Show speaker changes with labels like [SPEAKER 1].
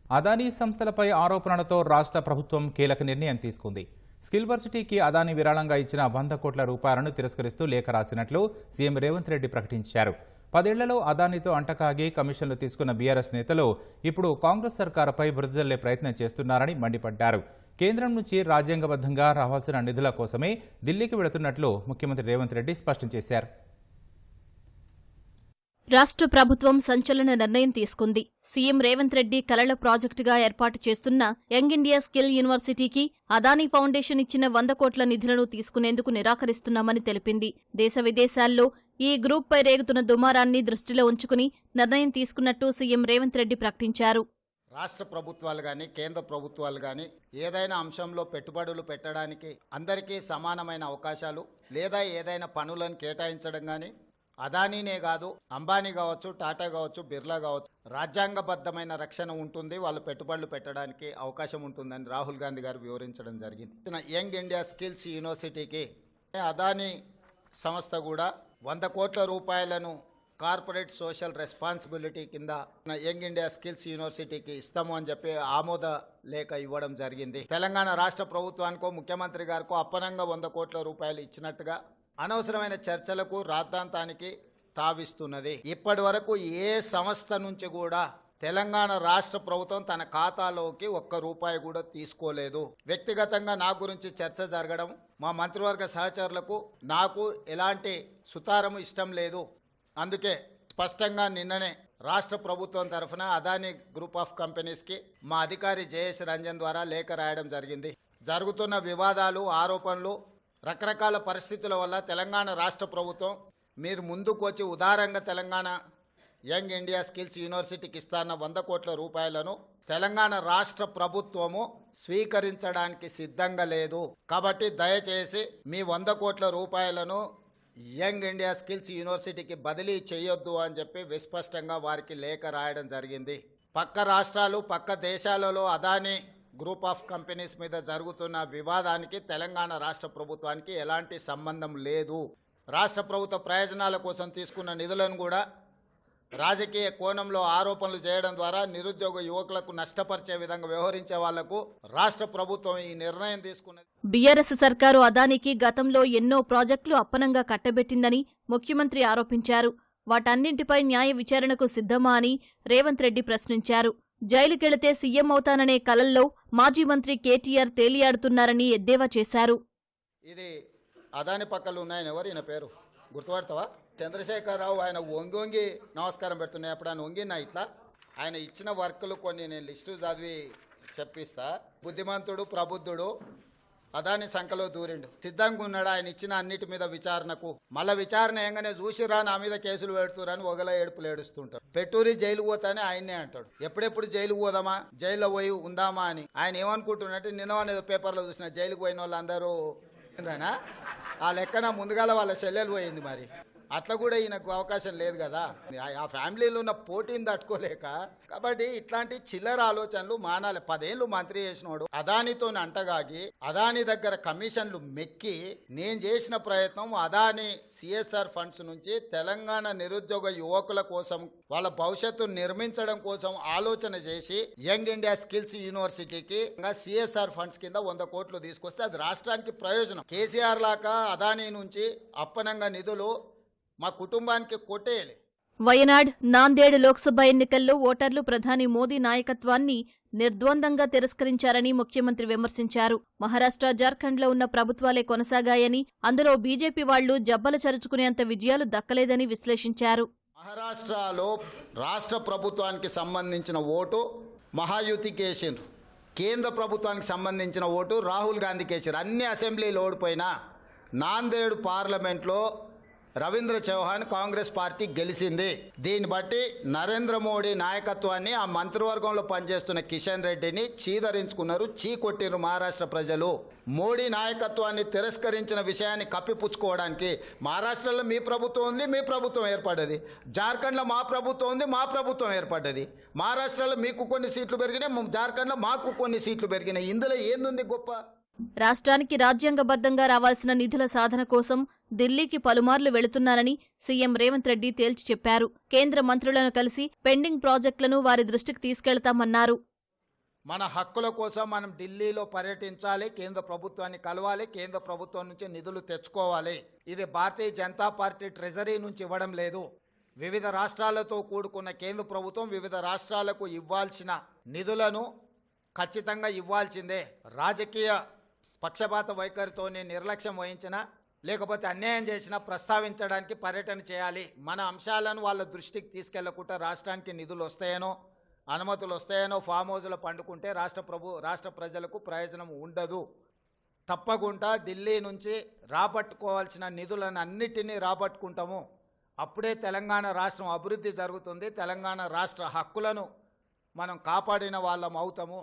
[SPEAKER 1] అదానీ సంస్థలపై ఆరోపణలతో రాష్ట్ర ప్రభుత్వం కీలక నిర్ణయం తీసుకుంది. స్కిల్వర్సిటీకి అదానీ విరాళంగా ఇచ్చిన 100 కోట్ల రూపాయలను తిరస్కరిస్తూ లేఖ రాసినట్లు సీఎం రేవంత్ రెడ్డి ప్రకటించారు. 10 ఏళ్లలో అదానీతో అంటకాగి కమిషన్లు తీసుకున్న బీఆర్ఎస్ నేతలు ఇప్పుడు కాంగ్రెస్ సర్కారుపై బురదజల్లే ప్రయత్నం చేస్తున్నారని మండిపడ్డారు. కేంద్రం నుంచి రాజ్యాంగబద్ధంగా రావాల్సిన నిధుల కోసమే ఢిల్లీకి వెళుతున్నట్లు ముఖ్యమంత్రి రేవంత్ రెడ్డి స్పష్టం చేశారు.
[SPEAKER 2] రాష్ట్ర ప్రభుత్వం సంచలన నిర్ణయం తీసుకుంది. సీఎం రేవంత్ రెడ్డి కలల ప్రాజెక్టుగా ఏర్పాటు చేస్తున్న యంగ్ ఇండియా స్కిల్ యూనివర్సిటీకి అదానీ ఫౌండేషన్ ఇచ్చిన 100 కోట్ల నిధులను తీసుకునేందుకు నిరాకరిస్తున్నామని తెలిపింది. దేశ విదేశాల్లో ఈ గ్రూప్పై రేగుతున్న దుమారాన్ని దృష్టిలో ఉంచుకుని నిర్ణయం తీసుకున్నట్టు సీఎం రేవంత్ రెడ్డి ప్రకటించారు.
[SPEAKER 3] రాష్ట్ర ప్రభుత్వాలు కానీ కేంద్ర ప్రభుత్వాలు కానీ ఏదైనా అంశంలో పెట్టుబడులు పెట్టడానికి అందరికీ సమానమైన అవకాశాలు లేదా ఏదైనా పనులను కేటాయించడం కానీ అదానీనే కాదు, అంబానీ కావచ్చు, టాటా కావచ్చు, బిర్లా కావచ్చు, రాజ్యాంగబద్ధమైన రక్షణ ఉంటుంది, వాళ్ళు పెట్టుబడులు పెట్టడానికి అవకాశం ఉంటుందని రాహుల్ గాంధీ గారు వివరించడం జరిగింది. యంగ్ ఇండియా స్కిల్స్ యూనివర్సిటీకి అదానీ సంస్థ కూడా 100 కోట్ల రూపాయలను కార్పొరేట్ సోషల్ రెస్పాన్సిబిలిటీ కింద యంగ్ ఇండియా స్కిల్స్ యూనివర్సిటీకి ఇస్తాము అని చెప్పి ఆమోద లేఖ ఇవ్వడం జరిగింది. తెలంగాణ రాష్ట్ర ప్రభుత్వానికో ముఖ్యమంత్రి గారికో అప్పనంగా 100 కోట్ల రూపాయలు ఇచ్చినట్టుగా అనవసరమైన చర్చలకు రాద్ధాంతానికి తావిస్తున్నది. ఇప్పటి వరకు ఏ సంస్థ నుంచి కూడా తెలంగాణ రాష్ట్ర ప్రభుత్వం తన ఖాతాలోకి 1 రూపాయి కూడా తీసుకోలేదు. వ్యక్తిగతంగా నా గురించి చర్చ జరగడం, మా మంత్రివర్గ సహచరులకు నాకు ఎలాంటి సుతారము ఇష్టం లేదు. అందుకే స్పష్టంగా నిన్ననే రాష్ట్ర ప్రభుత్వం తరఫున అదానీ గ్రూప్ ఆఫ్ కంపెనీస్కి మా అధికారి జయేష్ రంజన్ ద్వారా లేఖ రాయడం జరిగింది. జరుగుతున్న వివాదాలు, ఆరోపణలు, రకరకాల పరిస్థితుల వల్ల తెలంగాణ రాష్ట్ర ప్రభుత్వం మీరు ముందుకు వచ్చి ఉదారంగా తెలంగాణ యంగ్ ఇండియా స్కిల్స్ యూనివర్సిటీకి ఇస్తాన్న 100 కోట్ల రూపాయలను తెలంగాణ రాష్ట్ర ప్రభుత్వము స్వీకరించడానికి సిద్ధంగా లేదు. కాబట్టి దయచేసి మీ 100 కోట్ల రూపాయలను యంగ్ ఇండియా స్కిల్స్ యూనివర్సిటీకి బదిలీ చేయొద్దు అని చెప్పి విస్పష్టంగా వారికి లేఖ రాయడం జరిగింది. పక్క రాష్ట్రాలు, పక్క దేశాలలో అదానీ గ్రూప్ ఆఫ్ కంపెనీస్ మీద జరుగుతున్న వివాదానికి తెలంగాణ రాష్ట్ర ప్రభుత్వానికి ఎలాంటి సంబంధం లేదు. రాష్ట్ర ప్రభుత్వ ప్రయోజనాల కోసం తీసుకున్న నిధులను కూడా రాజకీయ కోణంలో ఆరోపణలు చేయడం ద్వారా నిరుద్యోగ యువకులకు నష్టపరిచే విధంగా వ్యవహరించే వాళ్లకు రాష్ట్ర ప్రభుత్వం ఈ నిర్ణయం తీసుకున్నది.
[SPEAKER 2] బీఆర్ఎస్ సర్కారు అదానీకి గతంలో ఎన్నో ప్రాజెక్టులు అప్పనంగా కట్టబెట్టిందని ముఖ్యమంత్రి ఆరోపించారు. వాటన్నింటిపై న్యాయ విచారణకు సిద్ధమా అని రేవంత్ రెడ్డి ప్రశ్నించారు. జైలుకెళితే సీఎం అవుతాననే కలల్లో మాజీ మంత్రి కేటీఆర్ తేలియాడుతున్నారని ఎద్దేవా చేశారు.
[SPEAKER 3] ఇది అదాని పక్కలు ఉన్నాయని ఎవరు ఈయన పేరు గుర్తుపడతావా? చంద్రశేఖరరావు ఆయన వంగి నమస్కారం పెడుతున్నాయి. అప్పుడు ఆయన వంగినా ఇట్లా ఆయన ఇచ్చిన వర్కులు కొన్ని నేను లిస్టు చదివి చెప్పిస్తా. బుద్ధిమంతుడు, ప్రబుద్ధుడు, అదాని సంఖలో దూరిండు, సిద్ధంగా ఉన్నాడు ఆయన ఇచ్చిన అన్నిటి మీద విచారణకు. మళ్ళీ విచారణ ఏంగానే చూసిరా నా మీద కేసులు పెడుతురని ఒగల ఏడుపులు ఏడుస్తుంటాడు. పెట్టూరి జైలు పోతానే ఆయనే అంటాడు. ఎప్పుడెప్పుడు జైలుకు పోదామా, జైల్లో పోయి ఉందామా అని ఆయన ఏమనుకుంటున్నట్టు నిన్న పేపర్లో చూసిన జైలుకు పోయిన వాళ్ళందరూ ఆ లెక్కన ముందుగాల వాళ్ళ చెల్లెలు పోయింది. మరి అట్లా కూడా ఈయనకు అవకాశం లేదు కదా, ఆ ఫ్యామిలీలో ఉన్న పోటీని తట్టుకోలేక. కాబట్టి ఇట్లాంటి చిల్లర ఆలోచనలు మానాలి. 10 ఏళ్ళు మంత్రి చేసినోడు అదానితో అంటగాగి అదాని దగ్గర కమిషన్లు మెక్కి నేను చేసిన ప్రయత్నం అదాని సిఎస్ఆర్ ఫండ్స్ నుంచి తెలంగాణ నిరుద్యోగ యువకుల కోసం వాళ్ళ భవిష్యత్తు నిర్మించడం కోసం ఆలోచన చేసి యంగ్ ఇండియా స్కిల్స్ యూనివర్సిటీకి సిఎస్ఆర్ ఫండ్స్ కింద 100 కోట్లు తీసుకొస్తే అది రాష్ట్రానికి ప్రయోజనం. కేసీఆర్ లాగా అదాని నుంచి అప్పనంగా నిధులు మా కుటుంబానికి కొట్టేయాలి.
[SPEAKER 2] వయనాడ్, నాందేడ్ లోక్సభ ఎన్నికల్లో ఓటర్లు ప్రధాని మోదీ నాయకత్వాన్ని నిర్ద్వందంగా తిరస్కరించారని ముఖ్యమంత్రి విమర్శించారు. మహారాష్ట్ర, జార్ఖండ్లో ఉన్న ప్రభుత్వాలే కొనసాగాయని, అందులో బీజేపీ వాళ్లు జబ్బలు చరుచుకునేంత విజయాలు దక్కలేదని విశ్లేషించారు.
[SPEAKER 3] మహారాష్ట్రలో రాష్ట్ర ప్రభుత్వానికి సంబంధించిన ఓటు మహాయుతికి వేసిండ్రు, కేంద్ర ప్రభుత్వానికి సంబంధించిన ఓటు రాహుల్ గాంధీకి వేసారు. అన్ని అసెంబ్లీలు ఓడిపోయినా నాందేడ్ పార్లమెంట్లో రవీంద్ర చౌహాన్ కాంగ్రెస్ పార్టీ గెలిచింది. దీన్ని బట్టి నరేంద్ర మోడీ నాయకత్వాన్ని, ఆ మంత్రివర్గంలో పనిచేస్తున్న కిషన్ రెడ్డిని చీదరించుకున్నారు, చీకొట్టిరు మహారాష్ట్ర ప్రజలు. మోడీ నాయకత్వాన్ని తిరస్కరించిన విషయాన్ని కప్పిపుచ్చుకోవడానికి మహారాష్ట్రలో మీ ప్రభుత్వం ఉంది, మీ ప్రభుత్వం ఏర్పడ్డది. జార్ఖండ్లో మా ప్రభుత్వం ఉంది, మా ప్రభుత్వం ఏర్పడ్డది. మహారాష్ట్రలో మీకు కొన్ని సీట్లు పెరిగినాయి, జార్ఖండ్లో మాకు కొన్ని సీట్లు పెరిగినాయి. ఇందులో ఏందుంది గొప్ప?
[SPEAKER 2] రాష్ట్రానికి రాజ్యాంగబద్ధంగా రావాల్సిన నిధుల సాధన కోసం ఢిల్లీకి పలుమార్లు వెళుతున్నారని సీఎం రేవంత్ రెడ్డి తేల్చి చెప్పారు. కేంద్ర మంత్రులను కలిసి పెండింగ్ ప్రాజెక్టులను వారి దృష్టికి తీసుకెళ్తామన్నారు.
[SPEAKER 3] మన హక్కుల కోసం మనం ఢిల్లీలో పర్యటించాలి, కేంద్ర ప్రభుత్వాన్ని కలవాలి, కేంద్ర ప్రభుత్వం నుంచి నిధులు తెచ్చుకోవాలి. ఇది భారతీయ జనతా పార్టీ ట్రెజరీ నుంచి ఇవ్వడం లేదు. వివిధ రాష్ట్రాలతో కూడుకున్న కేంద్ర ప్రభుత్వం వివిధ రాష్ట్రాలకు ఇవ్వాల్సిన నిధులను ఖచ్చితంగా ఇవ్వాల్సిందే. రాజకీయ పక్షపాత వైఖరితోనే నిర్లక్ష్యం వహించిన లేకపోతే అన్యాయం చేసినా ప్రస్తావించడానికి పర్యటన చేయాలి. మన అంశాలను వాళ్ళ దృష్టికి తీసుకెళ్లకుండా రాష్ట్రానికి నిధులు వస్తాయనో అనుమతులు వస్తాయనో ఫామ్ హౌస్లో పండుకుంటే రాష్ట్ర ప్రజలకు ప్రయోజనం ఉండదు. తప్పకుండా ఢిల్లీ నుంచి రాబట్టుకోవాల్సిన నిధులను అన్నిటినీ రాబట్టుకుంటాము. అప్పుడే తెలంగాణ రాష్ట్రం అభివృద్ధి జరుగుతుంది. తెలంగాణ రాష్ట్ర హక్కులను మనం కాపాడిన వాళ్ళం అవుతాము.